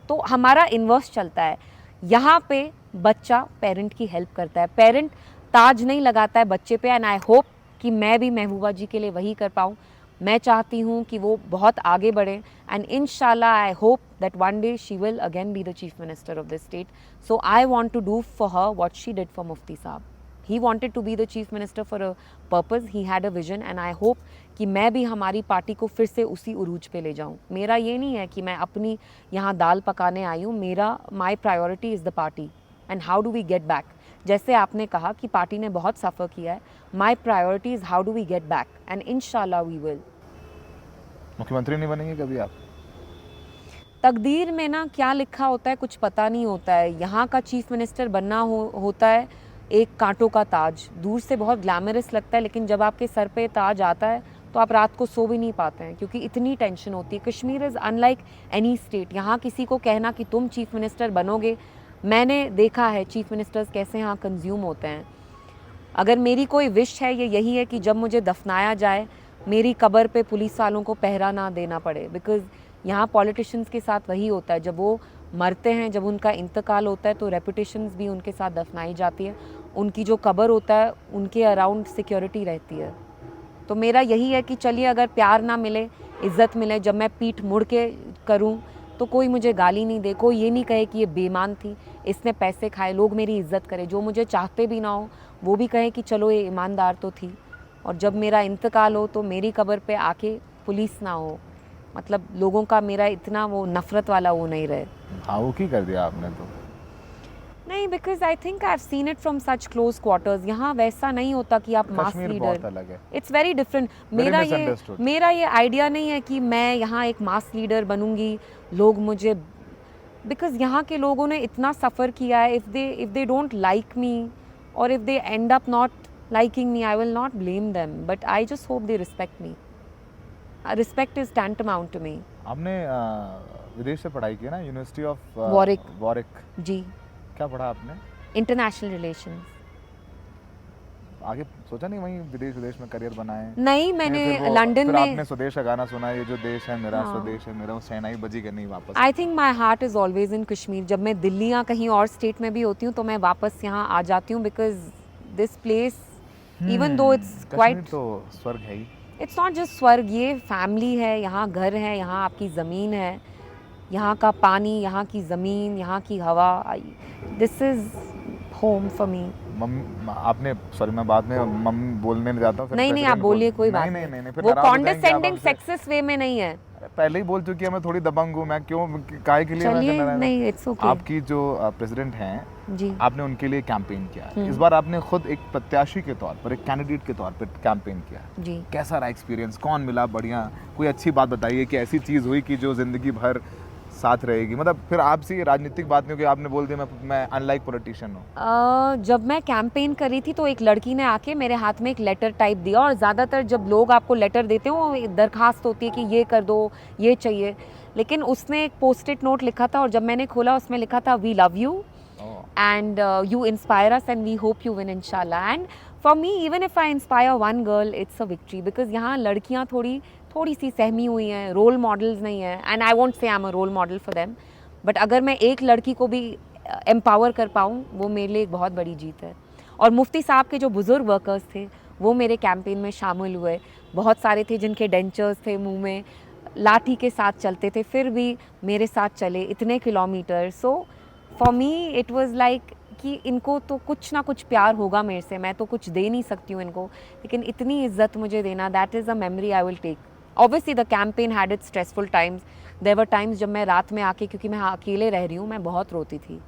तो हमारा इन्वर्स चलता है। यहाँ पे बच्चा पेरेंट की हेल्प करता है, पेरेंट ताज नहीं लगाता है बच्चे पे। एंड आई होप कि मैं भी महबूबा जी के लिए वही कर पाऊँ। मैं चाहती हूँ कि वो बहुत आगे बढ़े, एंड इंशाल्लाह I hope that one day she will again be the chief minister of the state. So I want to do for her what she did for Mufti साहब। He wanted to be the chief minister for a purpose. He had a vision, and I hope कि मैं भी हमारी party को फिर से उसी उरूज पे ले जाऊं। मेरा ये नहीं है कि मैं अपनी यहाँ दाल पकाने आई हूँ, मेरा my priority is the party and how do we get back. जैसे आपने कहा कि पार्टी ने बहुत सफ़र किया है, my priority is how do we get back, and इंशाल्लाह वी विल। मुख्यमंत्री नहीं बनेंगे कभी आप? तकदीर में ना क्या लिखा होता है कुछ पता नहीं होता है। यहाँ का चीफ मिनिस्टर बनना होता है एक कांटों का ताज, दूर से बहुत ग्लैमरस लगता है, लेकिन जब आपके सर पे ताज आता है तो आप रात को सो भी नहीं पाते हैं, क्योंकि इतनी टेंशन होती है। Kashmir is unlike any state. यहाँ किसी को कहना कि तुम चीफ मिनिस्टर बनोगे, मैंने देखा है चीफ मिनिस्टर्स कैसे यहाँ कंज्यूम होते हैं। अगर मेरी कोई विश है ये यही है कि जब मुझे दफनाया जाए, मेरी कब्र पे पुलिस वालों को पहरा ना देना पड़े। बिकॉज़ यहाँ पॉलिटिशियंस के साथ वही होता है, जब वो मरते हैं, जब उनका इंतकाल होता है, तो रेपुटेशंस भी उनके साथ दफनाई जाती है। उनकी जो कब्र होता है उनके अराउंड सिक्योरिटी रहती है। तो मेरा यही है कि चलिए, अगर प्यार ना मिले, इज़्ज़त मिले, जब मैं पीठ मुड़ के करूं तो कोई मुझे गाली नहीं दे, कोई ये नहीं कहे कि ये बेईमान थी, इसने पैसे खाए, लोग मेरी इज़्ज़त करें। जो मुझे चाहते भी ना हो वो भी कहे कि चलो ये ईमानदार तो थी। और जब मेरा इंतकाल हो तो मेरी कब्र पे आके पुलिस ना हो, मतलब लोगों का मेरा इतना वो नफरत वाला वो नहीं रहे। भावुक ही कर दिया आपने तो। नहीं, because I think I have seen it from such close quarters. यहाँ वैसा नहीं होता कि आप मास कश्मीर लीडर, बहुत अलग है। It's very different. मेरा ये आइडिया नहीं है कि मैं यहाँ एक मास लीडर बनूंगी, लोग मुझे, बिकॉज यहाँ के लोगों ने इतना सफ़र किया है। If they don't like me और if they end up not liking me, I will not blame them, but I just hope they respect me. Respect is tantamount to me. आपने विदेश से पढ़ाई की ना, यूनिवर्सिटी ऑफ वॉरिक। जी। क्या पढ़ा आपने? International relations. आगे सोचा नहीं वहीं विदेश में करियर बनाए? नहीं, मैंने लंदन में। आपने स्वदेश का गाना सुना, ये जो देश है मेरा, स्वदेश है मेरा, वो शहनाई बजी करनी वापस। I think my heart is always in Kashmir. जब मैं दिल्ली या कहीं और स्टेट में भी होती हूँ तो मैं वापस यहाँ आ जाती हूँ, because this place, even though it's quite, तो स्वर्ग है ही। इट्स नॉट जस्ट स्वर्ग, ये फैमिली है, यहाँ घर है, यहाँ आपकी ज़मीन है, यहाँ का पानी, यहाँ की ज़मीन, यहाँ की हवा, this is home for me. आपने, सॉरी मैं बाद में मम्मी बोलने जाता हूँ। नहीं आप बोलिए, कोई बात नहीं। वो कॉन्डेसेंडिंग सेक्सिस्ट वे में नहीं है। पहले ही बोल चुकी है, मैं थोड़ी दबंग हूँ, मैं क्यों काहे के लिए? चलिए, नहीं, इट्स ओके। आपकी जो प्रेसिडेंट हैं जी, आपने उनके लिए कैंपेन किया, इस बार आपने खुद एक प्रत्याशी के तौर पर, एक कैंडिडेट के तौर पर कैंपेन किया जी। कैसा रहा एक्सपीरियंस? कौन मिला बढ़िया? कोई अच्छी बात बताइए कि ऐसी चीज़ हुई कि जो जिंदगी भर साथ रहेगी। मतलब फिर आपसे ये राजनीतिक बात नहीं हो कि आपने बोल दिया मैं अनलाइक पॉलिटिशियन हूँ। जब मैं कैंपेन कर रही थी तो एक लड़की ने आके मेरे हाथ में एक लेटर टाइप दिया, और ज़्यादातर जब लोग आपको लेटर देते हैं वो दरखास्त होती है कि ये कर दो, ये चाहिए, लेकिन उसने एक पोस्ट-इट नोट लिखा था और जब मैंने खोला उसमें लिखा था we love you and you inspire us and we hope you win inshallah. And for me, even if I inspire one girl, it's a victory, because यहाँ लड़कियाँ थोड़ी सी सहमी हुई हैं, रोल मॉडल्स नहीं है, and I won't say I am a role model for them, but अगर मैं एक लड़की को भी एम्पावर कर पाऊँ वो मेरे लिए एक बहुत बड़ी जीत है। और मुफ्ती साहब के जो बुज़ुर्ग वर्कर्स थे वो मेरे कैंपेन में शामिल हुए, बहुत सारे थे जिनके डेंचर्स थे, मुंह में लाठी के साथ चलते थे, फिर भी मेरे साथ चले इतने kilometre. So for me it was like कि इनको तो कुछ ना कुछ प्यार होगा मेरे से, मैं तो कुछ दे नहीं सकती हूँ इनको, लेकिन इतनी इज्जत मुझे देना, that is a memory I will take. Obviously the campaign had its stressful times, there were times जब मैं रात में आके, क्योंकि मैं अकेले रह रही हूँ, मैं बहुत रोती थी,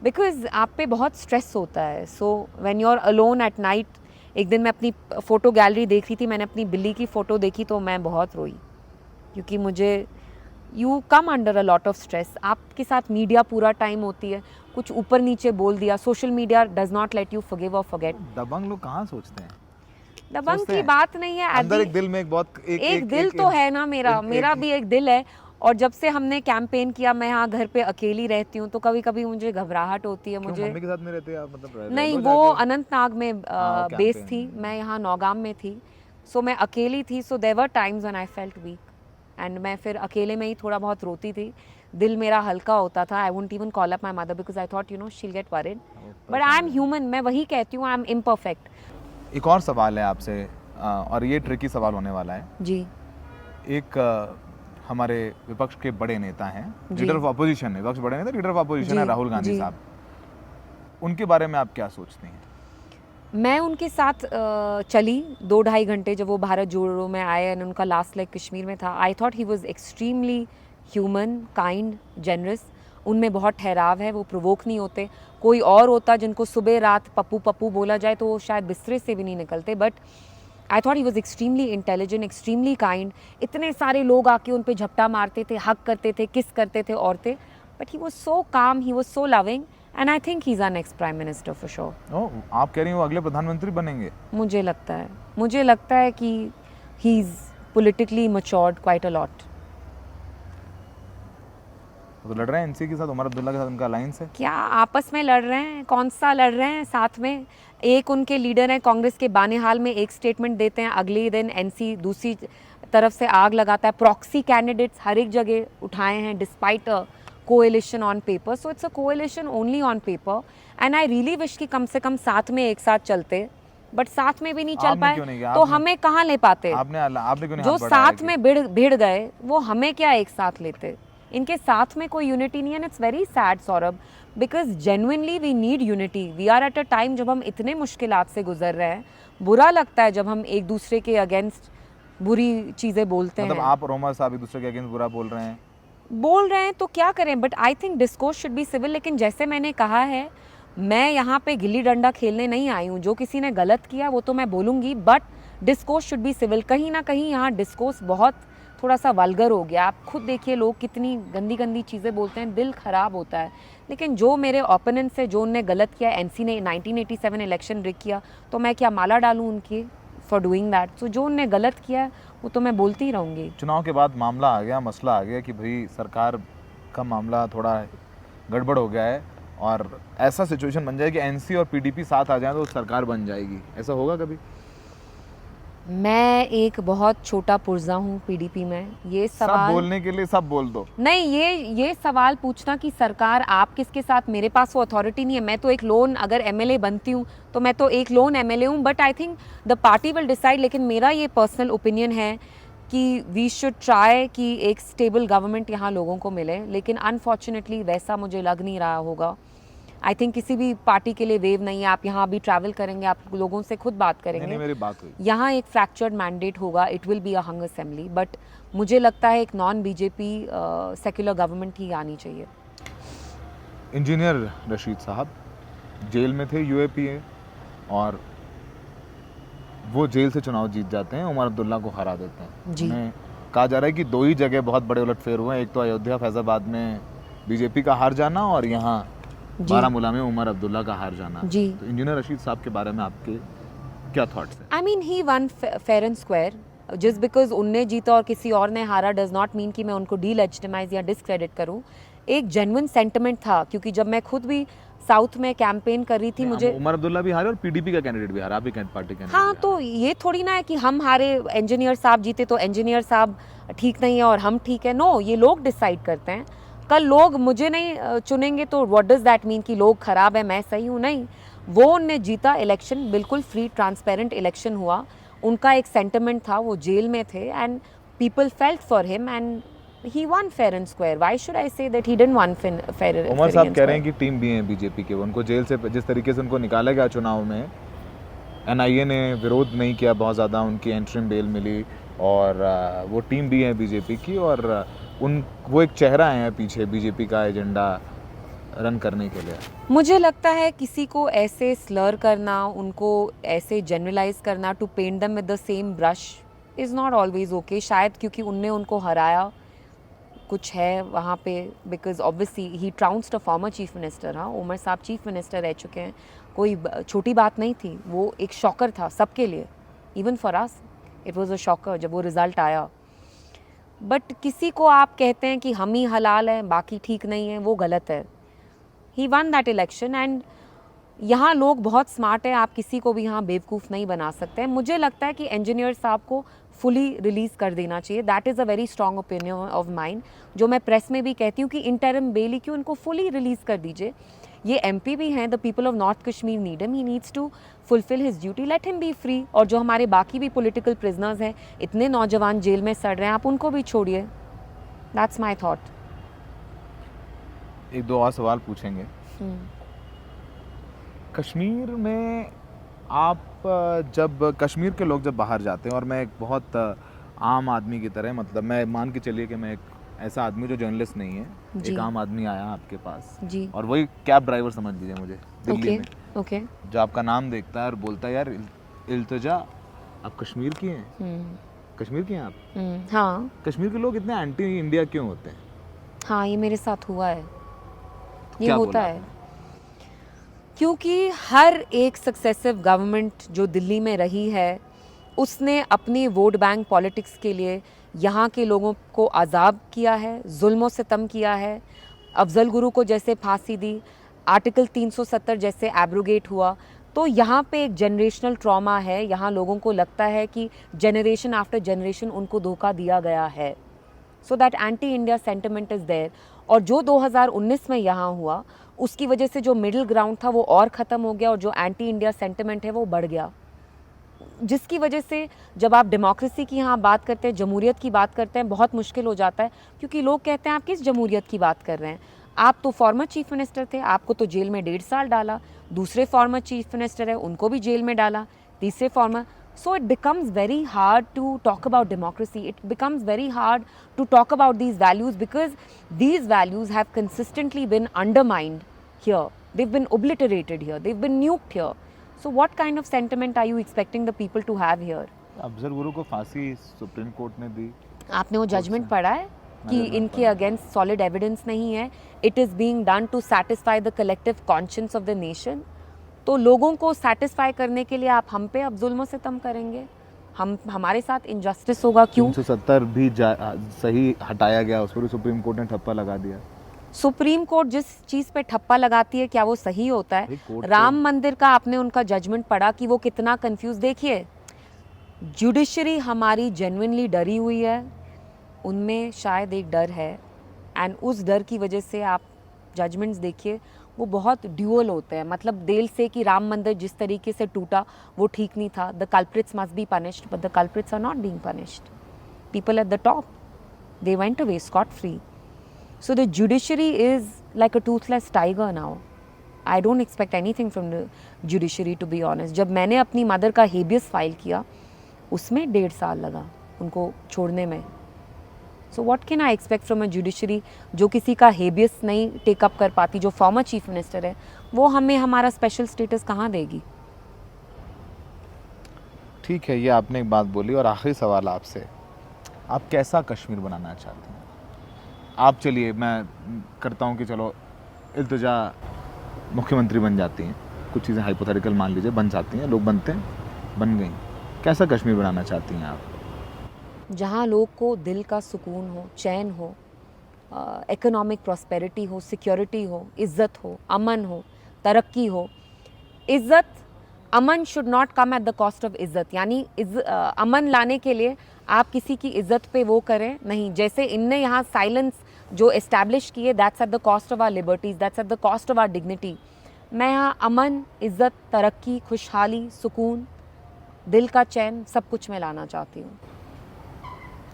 बिकॉज आप पे बहुत स्ट्रेस होता है। So when you are alone at night, एक दिन मैं अपनी फ़ोटो गैलरी देख रही थी, मैंने अपनी बिल्ली की फ़ोटो देखी तो मैं बहुत रोई, क्योंकि मुझे you come under a lot of stress. आपके साथ मीडिया पूरा टाइम होती है, कुछ ऊपर नीचे बोल दिया, social media does not let you forgive और फॉरगेट। दबंग लोग कहाँ सोचते हैं? दबंग की बात नहीं है, अंदर एक दिल में एक दिल तो है ना, मेरा भी एक दिल है। और जब से हमने कैंपेन किया, मैं यहाँ घर पे अकेली रहती हूँ तो कभी कभी मुझे घबराहट होती है। मुझे मम्मी के साथ में रहते आप? मतलब नहीं, वो अनंतनाग में बेस थी, मैं यहाँ नौगाम में थी, सो मैं अकेली थी। So there were times when I felt weak and मैं फिर अकेले में ही थोड़ा बहुत रोती थी, दिल मेरा हल्का होता था। I wouldn't even call up my mother because I thought she will get worried, but I am human, मैं वही कहती हूँ, आई एम इम्परफेक्ट। एक और सवाल है आपसे, और ये ट्रिकी सवाल होने वाला है जी। एक हमारे विपक्ष के बड़े नेता हैं, लीडर ऑफ अपोजिशन है, विपक्ष बड़े नेता लीडर ऑफ अपोजिशन है राहुल गांधी साहब, उनके बारे में आप क्या सोचते हैं? मैं उनके साथ चली 2-2.5 घंटे जब वो भारत जोड़ो में आए एंड उनका लास्ट लेग कश्मीर में था। I thought he was extremely human, kind, generous. उनमें बहुत ठहराव है, वो प्रोवोक नहीं होते। कोई और होता जिनको सुबह रात पप्पू पप्पू बोला जाए तो वो शायद बिस्तरे से भी नहीं निकलते, but I thought he was extremely intelligent, extremely kind. इतने सारे लोग आके उन पर झपटा मारते थे, हक करते थे, किस करते थे औरतें, but he was so calm, he was so loving, and I think he is our next prime minister for sure. Oh, आप कह रही हैं वो अगले प्रधानमंत्री बनेंगे? मुझे लगता है कि he is politically matured quite a lot. तो लड़ रहे हैं एनसी के साथ, उमर अब्दुल्ला के साथ उनका अलायंस है क्या? आपस में लड़ रहे हैं, कौन सा लड़ रहे हैं साथ में? एक उनके लीडर हैं कांग्रेस के, बानेहाल में एक स्टेटमेंट देते हैं, अगले दिन एनसी दूसरी तरफ से आग लगाता है। प्रॉक्सी कैंडिडेट्स हर एक जगह उठाए हैं despite a coalition on paper, so it's a coalition only on paper, and I really wish कि कम से कम साथ में एक साथ चलते, बट साथ में भी नहीं चल पाए तो हमें कहाँ ले पाते? आपने क्यों नहीं? जो साथ में भिड़ गए वो हमें क्या एक साथ लेते? इनके साथ में कोई यूनिटी नहीं है, and it's very sad Saurabh, because genuinely we need unity. We are at a time जब हम इतने मुश्किलात से गुजर रहे हैं, बुरा लगता है जब हम एक दूसरे के अगेंस्ट बुरी चीज़ें बोलते मतलब हैं, आप और उमर साहब एक दूसरे के अगेंस्ट बुरा बोल रहे हैं तो क्या करें, but I think discourse should be civil. लेकिन जैसे मैंने कहा है, मैं यहाँ पे गिल्ली डंडा खेलने नहीं आई हूँ। जो किसी ने गलत किया वो तो मैं बोलूँगी, but discourse should be civil. कहीं ना कहीं यहाँ डिस्कोर्स बहुत थोड़ा सा वल्गर हो गया। आप खुद देखिए लोग कितनी गंदी गंदी चीज़ें बोलते हैं, दिल ख़राब होता है। लेकिन जो मेरे ओपोनेंट्स है, जो उनने गलत किया, एनसी ने 1987 इलेक्शन रिग किया, तो मैं क्या माला डालूँ उनकी फॉर डूइंग दैट? सो जो उनने गलत किया वो तो मैं बोलती ही रहूँगी। चुनाव के बाद मामला आ गया, मसला आ गया कि भाई सरकार का मामला थोड़ा गड़बड़ हो गया है और ऐसा सिचुएशन बन जाए कि एनसी और पीडीपी साथ आ जाए तो सरकार बन जाएगी, ऐसा होगा कभी? मैं एक बहुत छोटा पुर्जा हूँ पीडीपी में। ये सब सवाल बोलने के लिए सब बोल दो। नहीं, ये सवाल पूछना कि सरकार आप किसके साथ, मेरे पास वो अथॉरिटी नहीं है। मैं तो एक लोन, अगर एमएलए बनती हूँ तो मैं तो एक लोन एमएलए हूँ, but I think the party will decide. लेकिन मेरा ये पर्सनल ओपिनियन है कि वी शुड ट्राई कि एक स्टेबल गवर्नमेंट यहाँ लोगों को मिले, लेकिन अनफॉर्चुनेटली वैसा मुझे लग नहीं रहा होगा। आई थिंक किसी भी पार्टी के लिए वेव नहीं है। आप यहाँ अभी ट्रैवल करेंगे, आप लोगों से खुद बात करेंगे, नहीं मेरी बात हुई। यहाँ एक फ्रैक्चर्ड मैंडेट होगा, it will be a hung assembly, but मुझे लगता है एक नॉन बीजेपी सेक्युलर गवर्नमेंट ही आनी चाहिए। इंजीनियर रशीद साहब जेल में थे यूएपीए और वो जेल से चुनाव जीत जाते हैं, उमर अब्दुल्ला को हरा देते हैं। जी। उन्हें कहा जा रहा है कि दो ही जगह बहुत बड़े उलटफेर हुए हैं, एक तो अयोध्या फैजाबाद में बीजेपी का हार जाना और यहाँ बारामूला में उमर अब्दुल्ला का हार जाना। जी। तो इंजीनियर रशीद साहब के बारे में आपके क्या थॉट्स हैं? I mean he one fair and square. Just because उनने जीता और किसी और ने हारा डज नॉट मीन कि मैं उनको डीलेजिटिमाइज या डिस्क्रेडिट करूं। एक जेन्युइन सेंटिमेंट था, क्योंकि जब मैं खुद भी साउथ में कैंपेन कर रही थी, मुझे उमर अब्दुल्ला भी हारे और पीडीपी का कैंडिडेट भी हारा, आप भी पार्टी कैंडिडेट। हाँ, तो ये थोड़ी ना है कि हम हारे, इंजीनियर साहब जीते तो इंजीनियर साहब ठीक नहीं है और हम ठीक है। नो, ये लोग डिसाइड करते हैं। कल लोग मुझे नहीं चुनेंगे तो व्हाट डज दैट मीन कि लोग खराब है, मैं सही हूँ? नहीं, वो उनने जीता इलेक्शन, बिल्कुल फ्री ट्रांसपेरेंट इलेक्शन हुआ। उनका एक सेंटिमेंट था, वो जेल में थे and people felt for him and he won fair and square. Why should I say that he didn't won fair? Omar साहब कह रहे हैं कि टीम भी है बीजेपी के, उनको जेल से जिस तरीके से उनको निकाला गया चुनाव में, एनआईए ने विरोध नहीं किया बहुत ज़्यादा, उनकी एंट्रीम बेल मिली और वो टीम भी है बीजेपी की और वो एक चेहरा है पीछे बीजेपी का एजेंडा रन करने के लिए। मुझे लगता है किसी को ऐसे स्लर करना, उनको ऐसे जनरलाइज करना, to paint them with the same brush is not always okay. शायद क्योंकि उनने उनको हराया कुछ है वहाँ पे, because obviously he trounced a former chief minister. हाँ, उमर साहब चीफ मिनिस्टर रह चुके हैं, कोई छोटी बात नहीं थी। वो एक शॉकर था सबके लिए, even for us it was a shocker जब वो रिज़ल्ट आया। बट किसी को आप कहते हैं कि हम ही हलाल हैं बाकी ठीक नहीं है, वो गलत है। ही वन दैट इलेक्शन एंड यहाँ लोग बहुत स्मार्ट हैं, आप किसी को भी यहाँ बेवकूफ़ नहीं बना सकते हैं। मुझे लगता है कि इंजीनियर साहब को फुली रिलीज़ कर देना चाहिए। That is a very strong opinion of mind, जो मैं प्रेस में भी कहती हूँ कि इंटरिम बेल क्यों, इनको फुली रिलीज़ कर दीजिए। ये एमपी भी हैं, the people of north Kashmir need him, he needs to fulfil his duty, let him be free. और जो हमारे बाकी भी पॉलिटिकल प्रिजनर्स हैं, इतने नौजवान जेल में सड़ रहे हैं, आप उनको भी छोड़िए। That's my thought. एक दो और सवाल पूछेंगे। कश्मीर में आप जब कश्मीर के लोग जब बाहर जाते हैं, और मैं एक बहुत आम आदमी की तरह, मतलब मैं मान के चलिए कि मैं एक ऐसा आदमी जो जर्नलिस्ट नहीं है, एक आम आदमी आया आपके पास जी, और वही कैब ड्राइवर समझ लीजिए मुझे दिल्ली में, ओके, जो आपका नाम देखता है और बोलता है यार इल्तिजा आप कश्मीर की हैं, कश्मीर की हैं आप। हाँ, कश्मीर के लोग इतने एंटी इंडिया क्यों होते हैं? हाँ, ये मेरे साथ हुआ है, ये क्या होता बोला है क्योंकि हर एक सक्सेसिव गवर्नमेंट जो दिल्ली में रही है, उसने अपनी वोट बैंक पॉलिटिक्स के लिए यहाँ के लोगों को अजाब किया है, जुल्म सितम किया है। अफजल गुरु को जैसे फांसी दी, आर्टिकल 370 जैसे एब्रोगेट हुआ, तो यहाँ पे एक जनरेशनल ट्रॉमा है। यहाँ लोगों को लगता है कि जनरेशन आफ्टर जनरेशन उनको धोखा दिया गया है, so that anti India sentiment is there. और जो 2019 में यहाँ हुआ, उसकी वजह से जो मिडिल ग्राउंड था वो और ख़त्म हो गया और जो एंटी इंडिया सेंटिमेंट है वो बढ़ गया, जिसकी वजह से जब आप डेमोक्रेसी की यहाँ बात करते हैं, जमहूरियत की बात करते हैं, बहुत मुश्किल हो जाता है। क्योंकि लोग कहते हैं आप किस जमहूरियत की बात कर रहे हैं, आप तो फॉर्मर चीफ मिनिस्टर थे, आपको तो जेल में 1.5 साल डाला, दूसरे फॉर्मर चीफ मिनिस्टर है उनको भी जेल में डाला, तीसरे farmer, So it becomes very hard to talk about democracy. It becomes very hard to talk about these values because these values have consistently been undermined here. They've been obliterated here. They've been nuked here. So what kind of sentiment are you expecting the people to have here? Afzal Guru को फांसी supreme court ने दी। आपने वो judgement पढ़ा है कि मैंने इनके पढ़ा। अगेंस्ट सॉलिड एविडेंस नहीं है. It is being done to satisfy the collective conscience of the nation. तो लोगों को सैटिस्फाई करने के लिए आप हम पे अब जुल्म सितम करेंगे, हमारे साथ इनजस्टिस होगा. क्यों? 370 भी सही हटाया गया, उस पर सुप्रीम कोर्ट ने ठप्पा लगा दिया। सुप्रीम कोर्ट जिस चीज़ पे ठप्पा लगाती है क्या वो सही होता है? कोर्ट राम मंदिर का आपने उनका जजमेंट पढ़ा कि वो कितना कंफ्यूज. देखिए, जुडिशरी हमारी जेन्युइनली डरी हुई है, उनमें शायद एक डर है, एंड उस डर की वजह से आप जजमेंट्स देखिए वो बहुत ड्यूअल होते हैं. मतलब दिल से कि राम मंदिर जिस तरीके से टूटा वो ठीक नहीं था. The culprits must be punished, but the culprits are not being punished. People at the top, they went away scot free. So the judiciary is like a toothless tiger now. I don't expect anything from the judiciary, to be honest. जब मैंने अपनी mother का habeas file किया उसमें 1.5 साल लगा उनको छोड़ने में. So what can I expect from a judiciary जो किसी का हेबियस नहीं टेक अप कर पाती, जो फॉर्मर चीफ मिनिस्टर है, वो हमें हमारा स्पेशल स्टेटस कहाँ देगी? ठीक है, ये आपने एक बात बोली। और आखिरी सवाल आपसे, आप कैसा कश्मीर बनाना चाहते हैं? आप चलिए, मैं करता हूँ कि चलो इल्तिजा मुख्यमंत्री बन जाती हैं, कुछ चीज़ें हाइपोथेटिकल मान लीजिए बन जाती हैं, लोग बनते हैं, बन गई, कैसा कश्मीर बनाना चाहती हैं आप? जहाँ लोग को दिल का सुकून हो, चैन हो, इकोनॉमिक प्रॉस्पेरिटी हो, सिक्योरिटी हो, इज़्ज़त हो, अमन हो, तरक्की हो. इज़्ज़त, अमन should not come at the cost of इज़्ज़त. यानी अमन लाने के लिए आप किसी की इज़्ज़त पे वो करें नहीं. जैसे इनने यहाँ साइलेंस जो इस्टेब्लिश किए, that's at the cost of our liberties, that's at the cost of our dignity. मैं यहाँ अमन, इज़्ज़त, तरक्की, खुशहाली, सुकून, दिल का चैन, सब कुछ मैं लाना चाहती हूँ.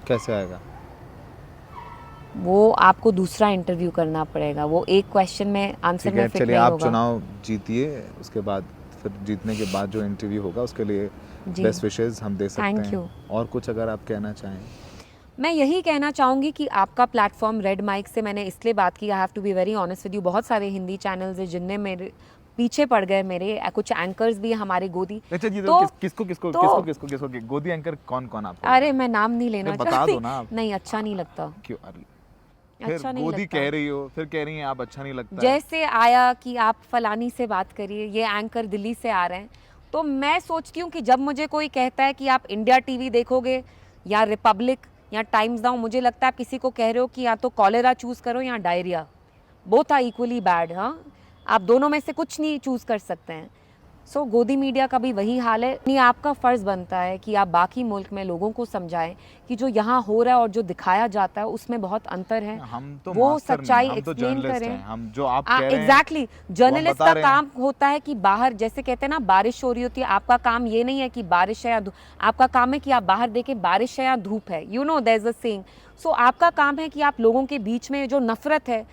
कैसे आएगा? वो आपको दूसरा इंटरव्यू करना पड़ेगा. वो एक क्वेश्चन में आंसर में फिट चलिए, नहीं आप होगा. चुनाव जीतिए, उसके बाद फिर जीतने के बाद जो इंटरव्यू होगा उसके लिए जी. बेस्ट विशेस हम दे सकते Thank हैं. you. और कुछ अगर आप कहना चाहें? मैं यही कहना चाहूँगी कि आपका प्लेटफॉर्म रेड माइक से मैंने इसलिए बात की, I have to be very honest with you. बहुत सारे हिंदी चैनल्स हैं जिनने मेरे पीछे पड़ गए, मेरे कुछ एंकर्स भी हैं हमारे गोदी. अच्छा जी, तो- किसको गोदी एंकर कौन आपको? अरे मैं नाम नहीं लेना बता चाहती. दो ना आप। नहीं, अच्छा नहीं लगता. क्यों? अरे, अच्छा फिर नहीं गोदी लगता. कह रही हो, फिर कह रही हैं आप अच्छा नहीं लगता है। जैसे आया कि आप फलानी से बात करिए, ये एंकर दिल्ली से आ रहे हैं, तो मैं सोचती हूँ कि जब मुझे कोई कहता है कि आप इंडिया टीवी देखोगे या रिपब्लिक या टाइम्स नाउ, मुझे लगता है आप किसी को कह रहे हो कि या तो कॉलेरा चूज़ करो या diarrhoea. Both are equally bad. हाँ, आप दोनों में से कुछ नहीं चूज़ कर सकते हैं. सो गोदी मीडिया का भी वही हाल है. नहीं, आपका फ़र्ज़ बनता है कि आप बाकी मुल्क में लोगों को समझाएं कि जो यहाँ हो रहा है और जो दिखाया जाता है उसमें बहुत अंतर है. हम तो वो मास्टर नहीं, सच्चाई हम तो एक्सप्लेन जर्नलिस्ट करें. हैं। हम जो आप कह रहे हैं एग्जैक्टली, जर्नलिस्ट बता का रहे हैं। काम होता है कि बाहर, जैसे कहते हैं ना बारिश हो रही होती है, आपका काम ये नहीं है कि बारिश है या धूप, आपका काम है कि आप बाहर देखें बारिश है या धूप है. You know, there is a saying. So आपका काम है कि आप लोगों के बीच में जो नफरत है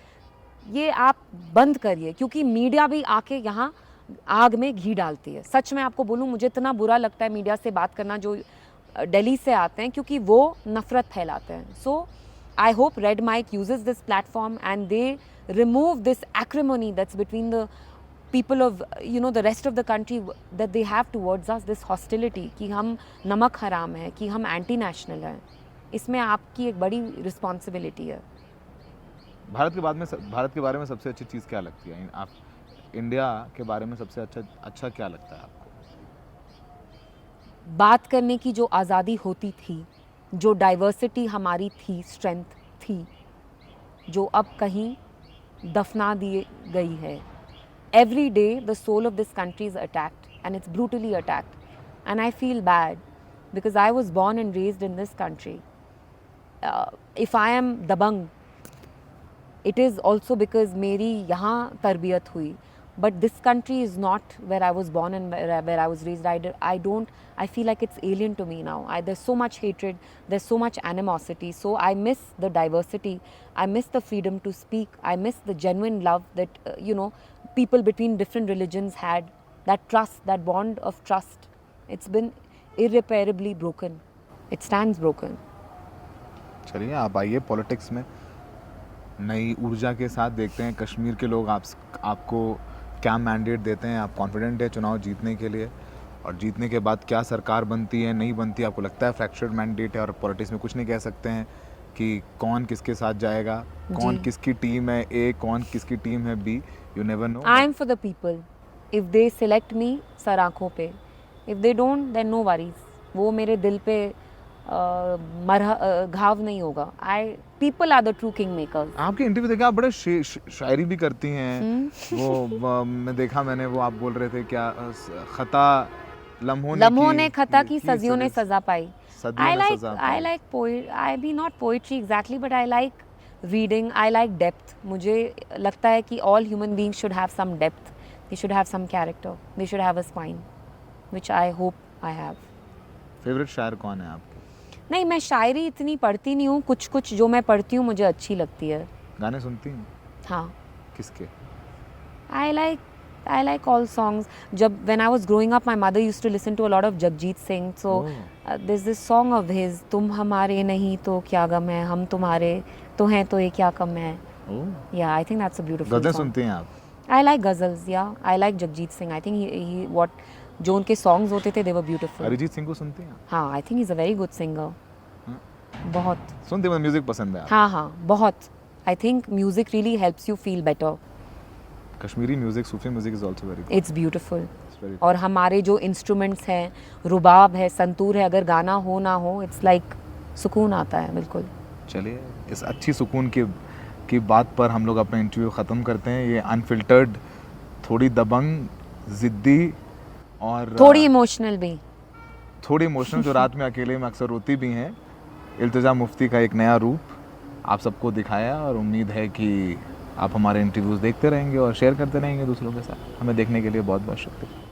ये आप बंद करिए, क्योंकि मीडिया भी आके यहाँ आग में घी डालती है. सच में आपको बोलूँ, मुझे इतना बुरा लगता है मीडिया से बात करना जो दिल्ली से आते हैं, क्योंकि वो नफरत फैलाते हैं. So I hope Red Mic uses this platform and they remove this acrimony that's between the people of, you know, the rest of the country that they have towards us, this hostility कि हम नमक हराम है, कि हम anti national हैं. इसमें आपकी एक बड़ी रिस्पॉन्सिबिलिटी है. भारत के बारे में सबसे अच्छी चीज़ क्या लगती है? आप इंडिया के बारे में सबसे अच्छा क्या लगता है आपको? बात करने की जो आज़ादी होती थी, जो डाइवर्सिटी हमारी थी, स्ट्रेंथ थी, जो अब कहीं दफना दी गई है. Every day the soul of this country is attacked and it's brutally attacked and I feel bad because I was born and raised in this country. If I am दबंग, it is also because मेरी यहाँ तरबियत हुई, but this country is not where I was born and where I was raised. I feel like it's alien to me now. There's so much hatred, there's so much animosity, so I miss the diversity, I miss the freedom to speak, I miss the genuine love that you know, people between different religions had, that trust, that bond of trust. It's been irreparably broken. It stands broken. चलिए आप आइए politics में, नई ऊर्जा के साथ देखते हैं कश्मीर के लोग आपको क्या मैंडेट देते हैं। आप कॉन्फिडेंट है चुनाव जीतने के लिए, और जीतने के बाद क्या सरकार बनती है नहीं बनती, आपको लगता है फ्रैक्चर्ड मैंडेट है और पॉलिटिक्स में कुछ नहीं कह सकते हैं कि कौन किसके साथ जाएगा, कौन जी। किसकी टीम है ए, कौन किसकी टीम है B, you never know. I am for the people. If they select me, सर आँखों पे. If they don't, then no worries. वो मेरे दिल पे घाव नहीं होगा. People are the true kingmakers. आपके इंटरव्यू देखा, आप बड़े शायरी भी करती हैं। वो मैंने वो आप बोल रहे थे क्या, खता लम्हों ने खता की, सदियों ने सजा पाई. सदियों ने सजा पाई। I like poetry. I be not poetry exactly, but I like reading. I like depth. मुझे लगता है कि all human beings should have some depth. They should have some character. They should have a spine, which I hope I have. Favourite शायर कौन है आपके? नहीं, मैं शायरी इतनी पढ़ती नहीं हूँ. कुछ जो मैं पढ़ती हूँ मुझे अच्छी लगती है. गाने सुनती हैं? हाँ. किसके? I like all songs. When I was growing up, my mother used to listen to a lot of Jagjit Singh. So there's this song of his, तुम हमारे नहीं तो क्या गम है, हम तुम्हारे तो हैं तो ये क्या कम है. Yeah, I think that's a beautiful ghazal song. सुनती हैं आप? I like ghazals, yeah. I like Jagjit Singh. I think जो उनके songs होते थे, they were beautiful. Arijit Singh को सुनती हैं? हाँ, I think he's a very good singer. बहुत. सुनती हैं, म्यूजिक पसंद है? हाँ, बहुत. I think music really helps you feel better. Kashmiri music, Sufi music is also very It's beautiful. और हमारे जो इंस्ट्रूमेंट्स हैं, रुबाब है, संतूर है, अगर गाना हो ना हो, इट्स लाइक सुकून आता है बिल्कुल. चलिए इस अच्छी सुकून की बात पर हम लोग अपना इंटरव्यू ख़त्म करते हैं. ये अनफिल्टर्ड, थोड़ी दबंग, ज़िद्दी और थोड़ी इमोशनल भी. थोड़ी इमोशनल, जो रात में अकेले में अक्सर रोती भी हैं, इल्तिजा मुफ्ती का एक नया रूप आप सबको दिखाया, और उम्मीद है कि आप हमारे इंटरव्यूज़ देखते रहेंगे और शेयर करते रहेंगे दूसरों के साथ. हमें देखने के लिए बहुत बहुत शुक्रिया.